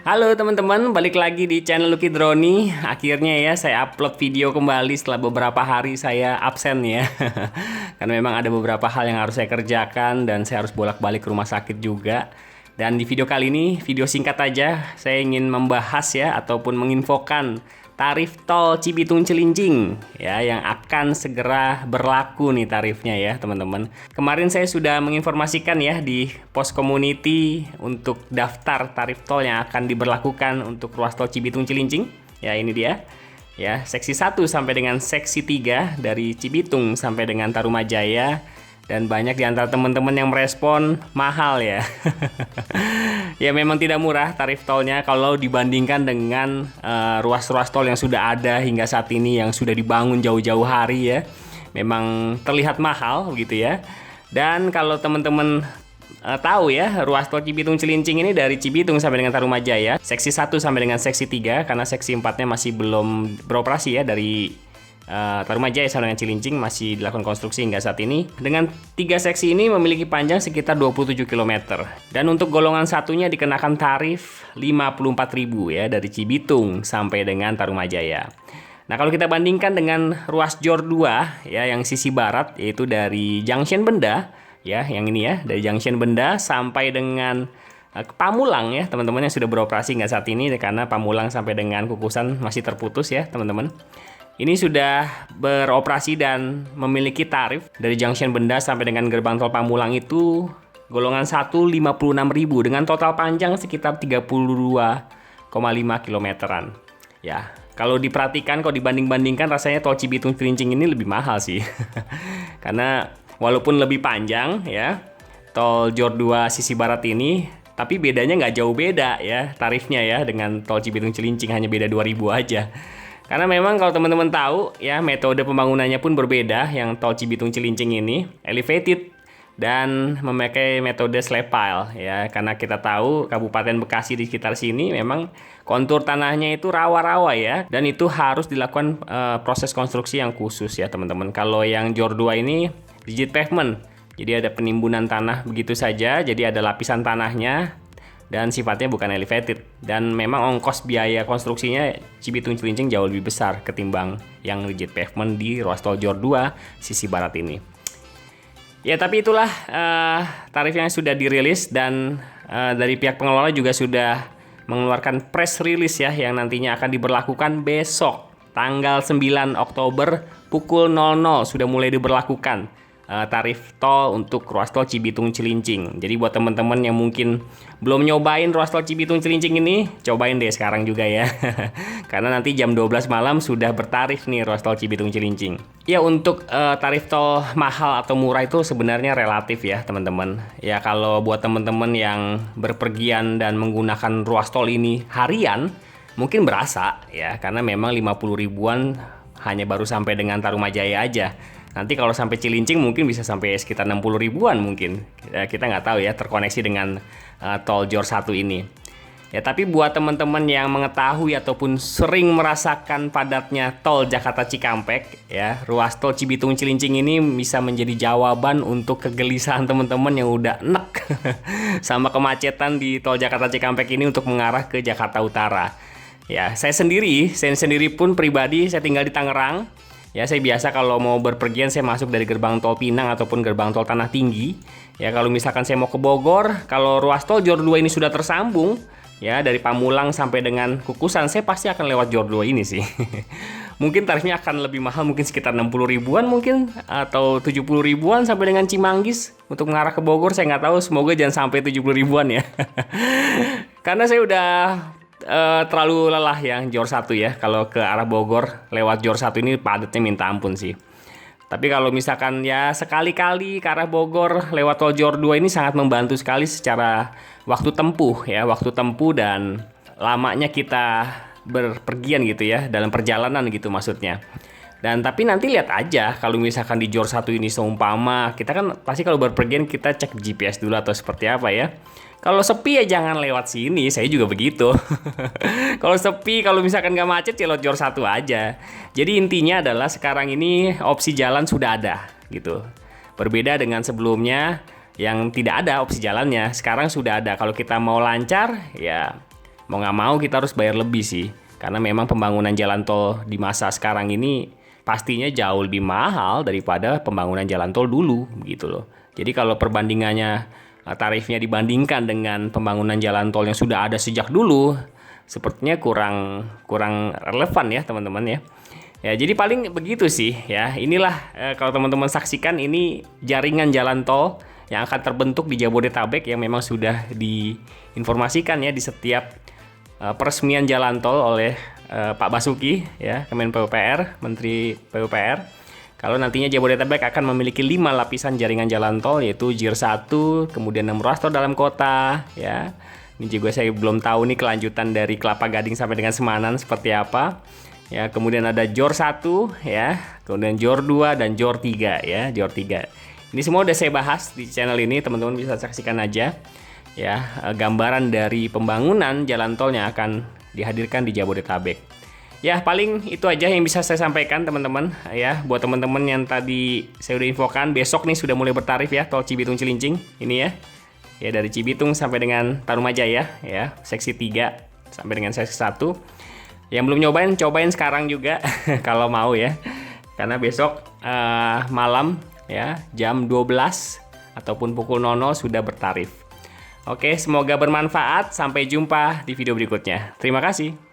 Halo teman-teman, balik lagi di channel Lucky Droni. Akhirnya ya saya upload video kembali setelah beberapa hari saya absen ya. Karena memang ada beberapa hal yang harus saya kerjakan dan saya harus bolak-balik ke rumah sakit juga. Dan di video kali ini, video singkat aja, saya ingin membahas ya ataupun menginfokan tarif tol Cibitung Cilincing ya yang akan segera berlaku nih tarifnya ya teman-teman. Kemarin saya sudah menginformasikan ya di post community untuk daftar tarif tol yang akan diberlakukan untuk ruas tol Cibitung Cilincing. Ya ini dia. Ya, seksi 1 sampai dengan seksi 3 dari Cibitung sampai dengan Tarumajaya. Dan banyak di antara teman-teman yang merespon mahal ya. Ya memang tidak murah tarif tolnya kalau dibandingkan dengan ruas-ruas tol yang sudah ada hingga saat ini yang sudah dibangun jauh-jauh hari ya. Memang terlihat mahal begitu ya. Dan kalau teman-teman tahu ya, ruas tol Cibitung Cilincing ini dari Cibitung sampai dengan Tarumajaya, seksi 1 sampai dengan seksi 3 karena seksi 4-nya masih belum beroperasi ya dari Tarumajaya sampai dengan Cilincing masih dilakukan konstruksi hingga saat ini. Dengan 3 seksi ini memiliki panjang sekitar 27 km. Dan untuk golongan satunya dikenakan tarif 54.000 ya dari Cibitung sampai dengan Tarumajaya. Nah, kalau kita bandingkan dengan ruas Jor 2 ya yang sisi barat yaitu dari Junction Benda ya, yang ini ya, dari Junction Benda sampai dengan Pamulang ya, teman-teman yang sudah beroperasi hingga saat ini karena Pamulang sampai dengan Kukusan masih terputus ya, teman-teman. Ini sudah beroperasi dan memiliki tarif dari Junction Benda sampai dengan gerbang tol Pamulang itu golongan 1 56.000 dengan total panjang sekitar 32,5 kilometeran. Ya, kalau diperhatikan, kalau dibanding-bandingkan rasanya tol Cibitung Cilincing ini lebih mahal sih. Karena walaupun lebih panjang ya, tol Jor 2 sisi barat ini, tapi bedanya nggak jauh beda ya tarifnya ya dengan tol Cibitung Cilincing, hanya beda 2.000 aja. Karena memang kalau teman-teman tahu ya metode pembangunannya pun berbeda. Yang tol Cibitung Cilincing ini elevated dan memakai metode slab pile ya. Karena kita tahu Kabupaten Bekasi di sekitar sini memang kontur tanahnya itu rawa-rawa ya. Dan itu harus dilakukan proses konstruksi yang khusus ya teman-teman. Kalau yang Jor 2 ini rigid pavement. Jadi ada penimbunan tanah begitu saja. Jadi ada lapisan tanahnya. Dan sifatnya bukan elevated. Dan memang ongkos biaya konstruksinya Cibitung Cilincing jauh lebih besar ketimbang yang rigid pavement di ruas tol Jor 2 sisi barat ini. Ya tapi itulah tarif yang sudah dirilis dan dari pihak pengelola juga sudah mengeluarkan press release ya yang nantinya akan diberlakukan besok tanggal 9 Oktober pukul 00 sudah mulai diberlakukan tarif tol untuk ruas tol Cibitung Cilincing. Jadi buat teman-teman yang mungkin belum nyobain ruas tol Cibitung Cilincing ini, cobain deh sekarang juga ya. Karena nanti jam 12 malam sudah bertarif nih ruas tol Cibitung Cilincing. Ya untuk tarif tol mahal atau murah itu sebenarnya relatif ya teman-teman. Ya kalau buat teman-teman yang berpergian dan menggunakan ruas tol ini harian, mungkin berasa ya karena memang 50 ribuan hanya baru sampai dengan Tarumajaya aja. Nanti kalau sampai Cilincing mungkin bisa sampai sekitar 60 ribuan mungkin. Ya, kita nggak tahu ya terkoneksi dengan tol Jor 1 ini. Ya tapi buat teman-teman yang mengetahui ataupun sering merasakan padatnya tol Jakarta Cikampek ya, ruas tol Cibitung Cilincing ini bisa menjadi jawaban untuk kegelisahan teman-teman yang udah enek sama kemacetan di tol Jakarta Cikampek ini untuk mengarah ke Jakarta Utara. Ya, saya sendiri pun pribadi saya tinggal di Tangerang. Ya, saya biasa kalau mau berpergian saya masuk dari gerbang tol Pinang ataupun gerbang tol Tanah Tinggi. Ya, kalau misalkan saya mau ke Bogor, kalau ruas tol Jor 2 ini sudah tersambung, ya dari Pamulang sampai dengan Kukusan, saya pasti akan lewat Jor 2 ini sih. Mungkin tarifnya akan lebih mahal, mungkin sekitar 60 ribuan mungkin, atau 70 ribuan sampai dengan Cimanggis. Untuk mengarah ke Bogor, saya nggak tahu, semoga jangan sampai 70 ribuan ya. Karena saya udah terlalu lelah yang Jor 1 ya. Kalau ke arah Bogor lewat Jor 1 ini padatnya minta ampun sih. Tapi kalau misalkan ya sekali-kali ke arah Bogor lewat tol Jor 2 ini sangat membantu sekali secara waktu tempuh ya, waktu tempuh dan lamanya kita berpergian gitu ya, dalam perjalanan gitu maksudnya. Dan tapi nanti lihat aja kalau misalkan di Jor 1 ini seumpama kita kan pasti kalau berpergian kita cek GPS dulu atau seperti apa ya. Kalau sepi ya jangan lewat sini, saya juga begitu. Kalau sepi, kalau misalkan nggak macet ya lewat Jor 1 aja. Jadi intinya adalah sekarang ini opsi jalan sudah ada gitu. Berbeda dengan sebelumnya yang tidak ada opsi jalannya, sekarang sudah ada. Kalau kita mau lancar ya mau nggak mau kita harus bayar lebih sih. Karena memang pembangunan jalan tol di masa sekarang ini pastinya jauh lebih mahal daripada pembangunan jalan tol dulu gitu loh. Jadi kalau perbandingannya tarifnya dibandingkan dengan pembangunan jalan tol yang sudah ada sejak dulu, sepertinya kurang relevan ya teman-teman ya. Ya, jadi paling begitu sih ya. Inilah kalau teman-teman saksikan ini jaringan jalan tol yang akan terbentuk di Jabodetabek yang memang sudah diinformasikan ya di setiap peresmian jalan tol oleh Pak Basuki ya, Kemen PUPR, Menteri PUPR. Kalau nantinya Jabodetabek akan memiliki 5 lapisan jaringan jalan tol, yaitu JIR 1, kemudian 6 ruas tol dalam kota ya. Ini juga saya belum tahu nih kelanjutan dari Kelapa Gading sampai dengan Semanan seperti apa. Ya, kemudian ada JOR 1 ya, kemudian JOR 2 dan JOR 3 ya, JOR 3. Ini semua udah saya bahas di channel ini, teman-teman bisa saksikan aja ya gambaran dari pembangunan jalan tol yang akan dihadirkan di Jabodetabek. Ya, paling itu aja yang bisa saya sampaikan teman-teman ya. Buat teman-teman yang tadi saya udah infokan, besok nih sudah mulai bertarif ya tol Cibitung Cilincing ini ya. Ya, dari Cibitung sampai dengan Tarumajaya ya, seksi 3 sampai dengan seksi 1. Yang belum nyobain, cobain sekarang juga kalau mau ya. Karena besok malam ya jam 12 ataupun pukul 00 sudah bertarif. Oke, semoga bermanfaat. Sampai jumpa di video berikutnya. Terima kasih.